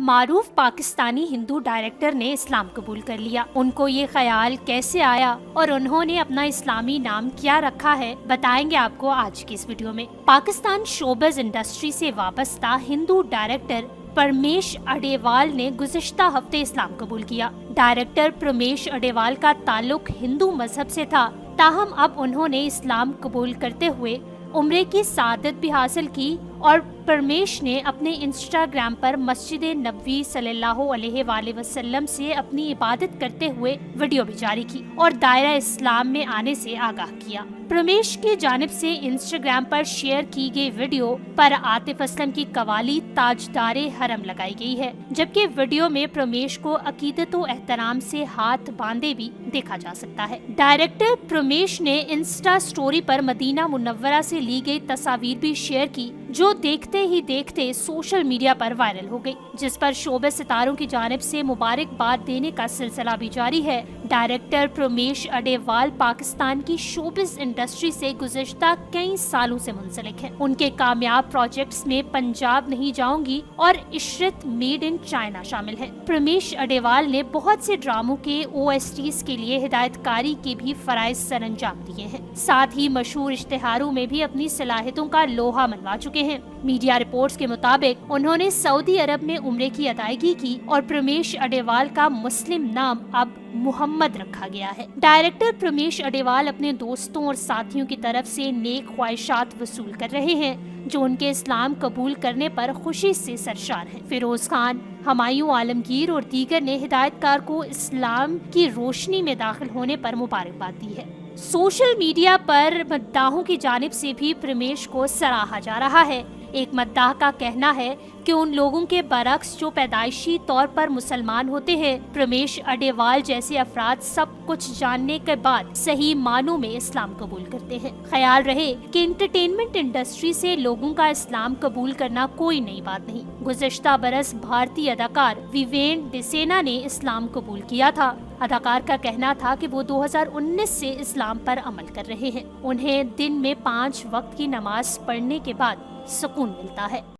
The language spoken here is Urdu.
معروف پاکستانی ہندو ڈائریکٹر نے اسلام قبول کر لیا۔ ان کو یہ خیال کیسے آیا اور انہوں نے اپنا اسلامی نام کیا رکھا ہے، بتائیں گے آپ کو آج کی اس ویڈیو میں۔ پاکستان شوبز انڈسٹری سے وابستہ ہندو ڈائریکٹر پرمیش اڈیوال نے گزشتہ ہفتے اسلام قبول کیا۔ ڈائریکٹر پرمیش اڈیوال کا تعلق ہندو مذہب سے تھا، تاہم اب انہوں نے اسلام قبول کرتے ہوئے عمرے کی سعادت بھی حاصل کی، اور پرمیش نے اپنے انسٹاگرام پر مسجد نبوی صلی اللہ علیہ وآلہ وسلم سے اپنی عبادت کرتے ہوئے ویڈیو بھی جاری کی اور دائرہ اسلام میں آنے سے آگاہ کیا۔ پرمیش کی جانب سے انسٹاگرام پر شیئر کی گئی ویڈیو پر عاطف اسلم کی قوالی تاجدار حرم لگائی گئی ہے، جبکہ ویڈیو میں پرمیش کو عقیدت و احترام سے ہاتھ باندھے بھی دیکھا جا سکتا ہے۔ ڈائریکٹر پرمیش نے انسٹا سٹوری پر مدینہ منورہ سے لی گئی تصاویر بھی شیئر کی، جو دیکھتے ہی دیکھتے سوشل میڈیا پر وائرل ہو گئی، جس پر شعبہ ستاروں کی جانب سے مبارکباد دینے کا سلسلہ بھی جاری ہے۔ ڈائریکٹر پرمیش اڈیوال پاکستان کی شوبز انڈسٹری سے گزشتہ کئی سالوں سے منسلک ہیں۔ ان کے کامیاب پروجیکٹس میں پنجاب نہیں جاؤں گی اور عشرت میڈ ان چائنا شامل ہیں۔ پرمیش اڈیوال نے بہت سے ڈراموں کے OSTs کے لیے ہدایت کاری کے بھی فرائض سر انجام دیے ہیں، ساتھ ہی مشہور اشتہاروں میں بھی اپنی صلاحیتوں کا لوہا منوا چکے ہیں۔ میڈیا رپورٹس کے مطابق انہوں نے سعودی عرب میں عمرے کی ادائیگی کی اور پرمیش اڈیوال کا مسلم نام اب محمد رکھا گیا ہے۔ ڈائریکٹر پرمیش اڈیوال اپنے دوستوں اور ساتھیوں کی طرف سے نیک خواہشات وصول کر رہے ہیں، جو ان کے اسلام قبول کرنے پر خوشی سے سرشار ہیں۔ فیروز خان، ہمایوں عالمگیر اور دیگر نے ہدایت کار کو اسلام کی روشنی میں داخل ہونے پر مبارکباد دی ہے۔ سوشل میڈیا پر مداحوں کی جانب سے بھی پرمیش کو سراہا جا رہا ہے۔ ایک مداح کا کہنا ہے کہ ان لوگوں کے برعکس جو پیدائشی طور پر مسلمان ہوتے ہیں، پرمیش اڈیوال جیسے افراد سب کچھ جاننے کے بعد صحیح معنوں میں اسلام قبول کرتے ہیں۔ خیال رہے کہ انٹرٹینمنٹ انڈسٹری سے لوگوں کا اسلام قبول کرنا کوئی نئی بات نہیں۔ گزشتہ برس بھارتی اداکار ویوین ڈسینا نے اسلام قبول کیا تھا۔ اداکار کا کہنا تھا کہ وہ 2019 سے اسلام پر عمل کر رہے ہیں۔ انہیں دن میں 5 وقت کی نماز پڑھنے کے بعد سکون ملتا ہے۔